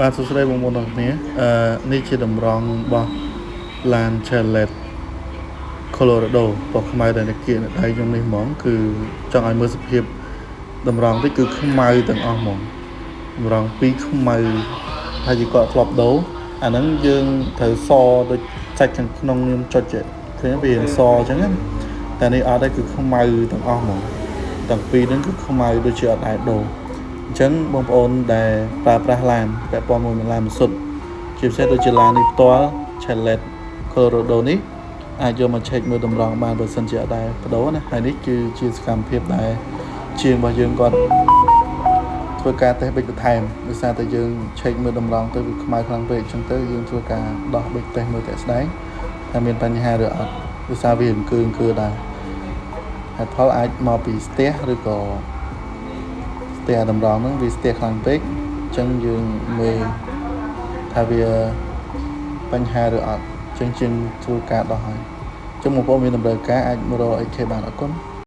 បាទសួស្តីបងប្អូនទាំងគ្នានេះជាតម្រងរបស់ Land Chalet Colorado បោះខ្មៅដែលនៅគៀកនៅដៃខ្ញុំនេះហ្មងគឺចង់ឲ្យមើលសភាពតម្រងតិចគឺខ្មៅទាំងអស់ហ្មងតម្រងពីរខ្មៅហើយជាគាត់ធ្លាប់ដូរអាហ្នឹងយើងត្រូវសដូចសាច់ខាងក្នុងខ្ញុំចុចឃើញវាសអញ្ចឹងណាតែនេះអត់ទេគឺខ្មៅទាំងអស់ហ្មងទាំងពីរហ្នឹងគឺខ្មៅដូចជាអត់ដែរដូរអញ្ចឹងបងប្អូនដែលប្រើប្រាស់ឡានពាក់ព័ន្ធមួយឡានមិនសុទ្ធជាពិសេសដូចជាឡាននេះផ្ទាល់ Chalet Colorado នេះអាចយកមកឆែកមើលតម្រងបានបើសិនជាអត់ដែរបដូរណាហើយនេះគឺជាសកម្មភាពដែលជាងរបស់យើងគាត់ធ្វើការតេស្តប៊ិចបន្ថែមដោយសារតែយើងឆែកមើលតម្រងទៅវាខ្មៅខ្លាំងពេកអញ្ចឹងទៅយើងធ្វើការដោះប៊ិចតេស្តមើលតែស្ដែងថាមានបញ្ហាឬអត់ដោយសារវាអង្គើដែរហេតុផលអាចមកពីស្ទះឬក៏ស្ទះតម្រងហ្នឹងវាស្ទះខ្លាំងពេកអញ្ចឹងយើងមើលថាវាបញ្ហាឬអត់អញ្ចឹងជាងធ្វើការដោះហើយអញ្ចឹងបងប្អូនមានតម្រូវការអាចមករក AK បានអរគុណ